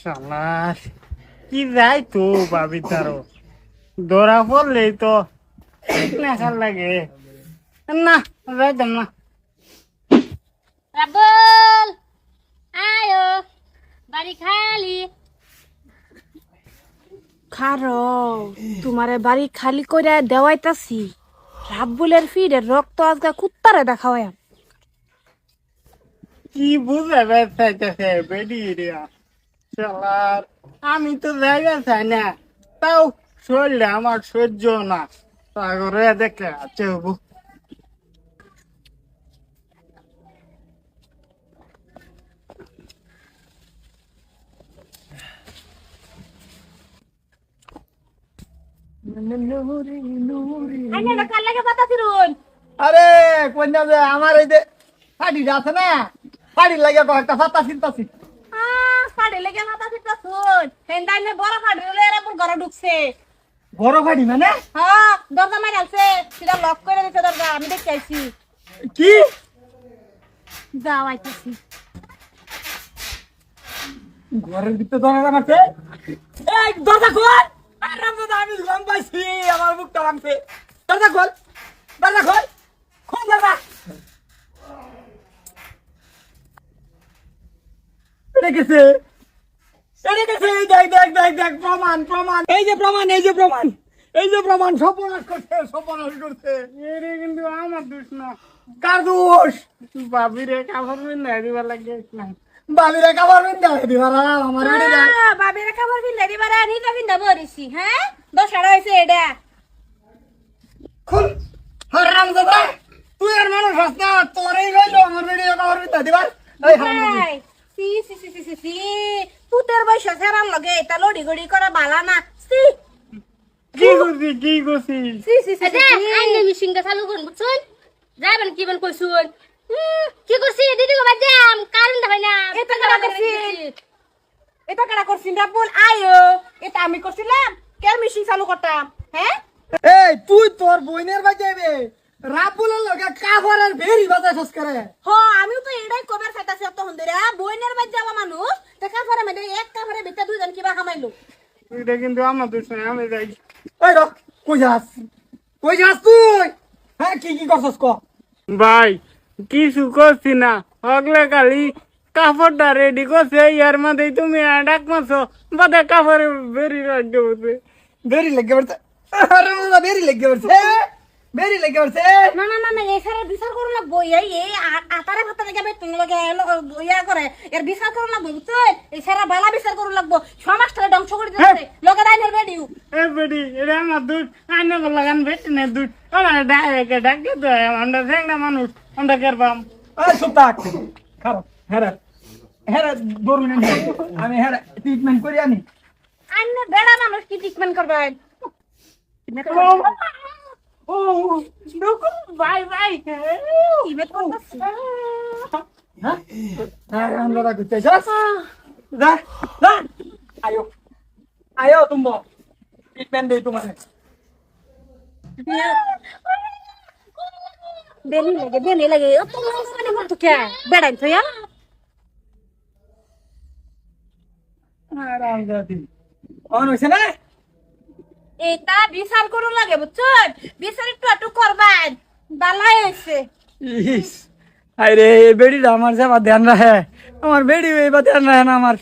শালার কি যাই তো ভাবি তারও ধরা পড়লেই তো ঠিক না খাল লাগে না যাইতাম না। রাবুল আয়ো বাড়ি খালি খারো তোমারে বাড়ি খালি করে দেওয়াইতাছি। রাব্বুলের ফিরে রক্ত আজকা কুত্তারে দেখাওয়া। কি বুঝাবে চাইতেছে বেডি রিয়া শালার আমি তো জায়গা চাই না তাও শরীরে আমার সহ্য না তারপরে দেখে আছে হবু আইনে না কাল লাগে পাতা ফিরুন আরে কন্যা যে আমার এই যে শাড়ি আছে না শাড়ির লাগে কয়েকটা ফাতা চিন্তাছি। ফাড়ে লেগে পাতা ফিরতা শুন হেন্দাইনে বড় ফাড়ে হলে এরা পুরো ঘরে ঢুকছে। বড় ফাড়ি মানে হ্যাঁ দরজা মারি আলছে সেটা লক করে দিতে দরজা আমি দেখতে আইছি। কি যাও আইতাছি ঘরের ভিতরে দরজা মারছে? এই দরজা খোল! আরে রামদাদা, আমি ঘুম পাইছি, আমার মুখটা ভাঙছে। দরজা খোল, দরজা খোল, খোল দরজা। এটা কিসে? এটা কিসে? দেখ দেখ দেখ দেখ, প্রমাণ প্রমাণ, এই যে প্রমাণ, এই যে প্রমাণ, এই যে প্রমাণ, সর্বনাশ করছে, সর্বনাশ করছে। এরে কিন্তু আমার দোষ না কার দোষ? ভাবিরে কাপড় পিন্ধাই দিবার লাগে না বাবিরা কাবার বিন্দা দিবারা আমার বেড়ে বাবির খাবার ভিন্দা দিবারে নিতা ভিন্দা বরিছি। হ্যাঁ 10 টাকা হইছে এটা খুল হারামজাদা, তুই আর মানুষ হাস না, তোরই লইল আমার বেড়ে কাবার বিন্দা দিবার। এই হারামজাদা, ভাই সি সি সি সি সি সি পুতের বয়স সেরাম লগে এটা লড়ি গড়ি করা বালা না। সি কি করছি কি করছি সি সি সি আইনে মিশিংটা চালু করুন বুঝছেন যাবেন কি বল কইছুন কি করছি দিদি গো বাদাম কারণ দেখাই না এটা কারা করছিস এটা কারা করছিস রাবুল আয়ো এটা আমি করছিলাম কে মিশিং চালু করতাম। হ্যাঁ এই তুই তোর বইনের বাজাইবে রাবুলের লগে কাভারের ভেরি বাজাইছস করে। হ আমিও তো এটাই কবার চাইতাছি তখন ধরে বইনের বাদ যাওয়া মানুষ দেখা পরে মেয়ে এক কাভারে ভিতরে দুইজন কিবা কামাইলো। এটা কিন্তু আমার দোষ নাই আমি যাই এই র, কই যাস? কই যাস তুই? হ্যাঁ কি কি করছস ক? ভাই কিছু করছি না হগলে খালি কাপড়টা রেডি করছে ইয়ার মধ্যে তুমি ডাক মারছো বাদে কাপড়ে বেরি রাখতে বলছে ভেরি লেগে পড়ছে। আরে বাবা, ভেরি লেগে পড়ছে, ভেরি লেগে পড়ছে। না না না না এই সারা বিচার করুন লাগবো এই আতারে ভাতারে যাবে তুমি লগে ইয়া করে এর বিচার করুন লাগবো বুঝছেন এই সারা বালা বিচার করুন লাগবো সমাজটা ধ্বংস করে দিতে লগে দাইনের বেডিও এ বেডি এটা আমার দুধ আইনে লাগান বেটি না দুধ আমার ডাকে তো আমরা না মানুষ আমরা কেরবাম এই চুপ থাক, খারাপ হেরা হেরা দৌড়ুন, আমি হেরা ট্রিটমেন্ট করি আনি। আন্নে বেড়া মানুষ কি ট্রিটমেন্ট করবেন ও দেখো ভাই ভাই ইবেট করতেছি হ্যাঁ হ্যাঁ আমরা রাখতে যাস, যা যা, আয়ো আয়ো তুমি ট্রিটমেন্ট দেই তোমাকে। বেলি লাগে অত মানে মত কে বেড়াই থয়া আরাম দাদি অন হইছে না? এটা বিচার করুন লাগে বুঝছেন বিচার একটু করবেন বালাই হইছে ইস, আরে বেড়ি আমার যাবা ধ্যান রাখে, আমার বেড়ি এবার ধ্যান রাখে না আমার।